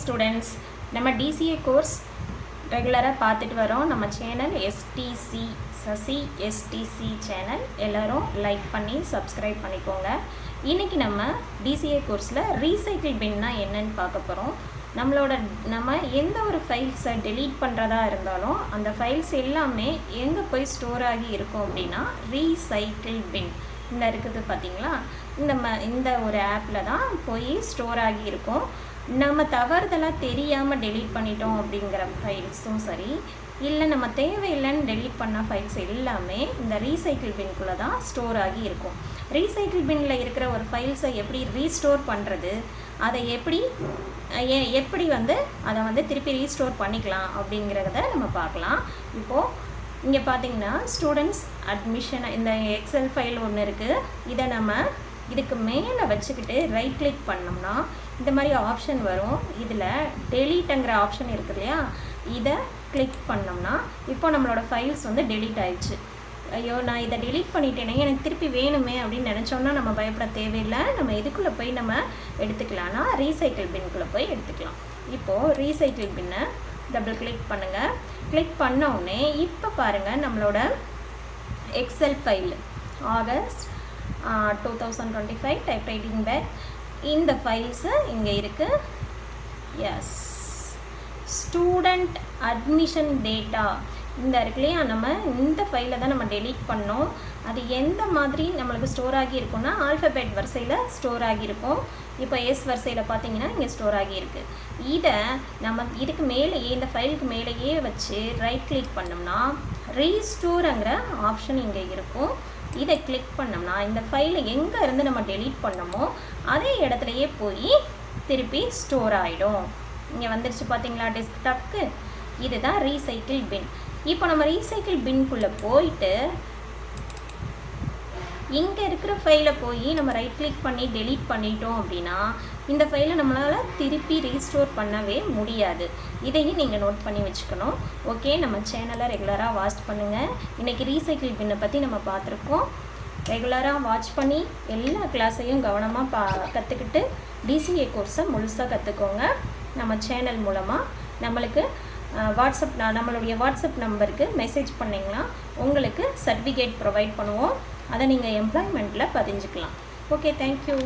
students, நம்ம DCA course ரெகுலராக பார்த்துட்டு வரோம். நம்ம channel STC Sasi STC channel எல்லாரும் லைக் பண்ணி சப்ஸ்கிரைப் பண்ணிக்கோங்க. இன்றைக்கி நம்ம DCA கோர்ஸில் ரீசைக்கிள் பின்னா என்னன்னு பார்க்க போகிறோம். நம்ம எந்த ஒரு ஃபைல்ஸை டெலீட் பண்ணுறதா இருந்தாலும் அந்த ஃபைல்ஸ் எல்லாமே எங்கே போய் ஸ்டோர் ஆகி இருக்கும் அப்படின்னா ரீசைக்கிள் பின் இந்த இருக்குது பார்த்தீங்களா, இந்த ஒரு ஆப்பில் தான் போய் ஸ்டோர் ஆகி இருக்கும். நம்ம தவறுதலாக தெரியாமல் டெலீட் பண்ணிட்டோம் அப்படிங்கிற ஃபைல்ஸும் சரி, இல்லை நம்ம தேவையில்லைன்னு டெலீட் பண்ண ஃபைல்ஸ் எல்லாமே இந்த ரீசைக்கிள் பின்குள்ளே தான் ஸ்டோர் ஆகி இருக்கும். ரீசைக்கிள் பின்னில் இருக்கிற ஒரு ஃபைல்ஸை எப்படி ரீஸ்டோர் பண்ணுறது, அதை எப்படி அதை திருப்பி ரீஸ்டோர் பண்ணிக்கலாம் அப்படிங்கிறத நம்ம பார்க்கலாம். இப்போது இங்கே பார்த்தீங்கன்னா ஸ்டூடெண்ட்ஸ் அட்மிஷன் இந்த எக்ஸல் ஃபைல் ஒன்று இருக்குது. இதை நம்ம இதுக்கு மேலே வச்சுக்கிட்டு ரைட் கிளிக் பண்ணோம்னா இந்த மாதிரி ஆப்ஷன் வரும். இதில் டெலீட்டுங்கிற ஆப்ஷன் இருக்குது இல்லையா, இதை கிளிக் பண்ணோம்னா இப்போ நம்மளோட ஃபைல்ஸ் டெலீட் ஆயிடுச்சு. ஐயோ நான் இதை டெலீட் பண்ணிட்டேனே, எனக்கு திருப்பி வேணுமே அப்படின்னு நினச்சோன்னா நம்ம பயப்பட தேவையில்லை. நம்ம இதுக்குள்ளே போய் நம்ம எடுத்துக்கலாம்னா ரீசைக்கிள் பின்குள்ளே போய் எடுத்துக்கலாம். இப்போது ரீசைக்கிள் பின்னை டபுள் கிளிக் பண்ணுங்கள். கிளிக் பண்ணோடனே இப்போ பாருங்கள் நம்மளோட Excel file August 2025 type writing back இந்த ஃபைல்ஸு இங்கே இருக்குது. எஸ், ஸ்டூடெண்ட் அட்மிஷன் டேட்டா இந்த இருக்கு இல்லையா, நம்ம இந்த ஃபைலை தான் நம்ம டெலீட் பண்ணோம். அது எந்த மாதிரி நம்மளுக்கு ஸ்டோர் ஆகி இருக்குன்னா ஆல்ஃபபெட் வரிசையில் ஸ்டோர் ஆகியிருக்கும். இப்போ எஸ் வரிசையில் பார்த்தீங்கன்னா இங்கே ஸ்டோர் ஆகியிருக்கு. இதை நம்ம இதுக்கு மேலேயே இந்த ஃபைலுக்கு மேலேயே வச்சு ரைட் கிளிக் பண்ணோம்னா ரீஸ்டோருங்கிற ஆப்ஷன் இங்கே இருக்கும். இதை கிளிக் பண்ணோம்னா இந்த ஃபைலை எங்கே இருந்து நம்ம டெலீட் பண்ணோமோ அதே இடத்துலையே போய் திருப்பி ஸ்டோர் ஆகிடும். இங்கே வந்துருச்சு பார்த்தீங்களா டெஸ்க்டாப்க்கு. இதுதான் ரீசைக்கிள் பின். இப்போ நம்ம ரீசைக்கிள் பின்குள்ளே போயிட்டு இங்கே இருக்கிற ஃபைலை போய் நம்ம ரைட் கிளிக் பண்ணி டெலீட் பண்ணிட்டோம் அப்படின்னா இந்த ஃபைலை நம்மளால் திருப்பி ரீஸ்டோர் பண்ணவே முடியாது. இதையும் நீங்கள் நோட் பண்ணி வச்சுக்கணும். ஓகே, நம்ம சேனலை ரெகுலராக வாட்ச் பண்ணுங்கள். இன்றைக்கி ரீசைக்கிள் பின்னை பற்றி நம்ம பார்த்துருக்கோம். ரெகுலராக வாட்ச் பண்ணி எல்லா கிளாஸையும் கவனமாக கற்றுக்கிட்டு DCA கோர்ஸை முழுசாக கற்றுக்கோங்க. நம்ம சேனல் மூலமாக நம்மளுக்கு நம்மளுடைய வாட்ஸ்அப் நம்பருக்கு மெசேஜ் பண்ணிங்கன்னா உங்களுக்கு சர்டிஃபிகேட் ப்ரொவைட் பண்ணுவோம். அதை நீங்கள் எம்ப்ளாய்மெண்ட்டில் பதிஞ்சுக்கலாம். Okay, thank you.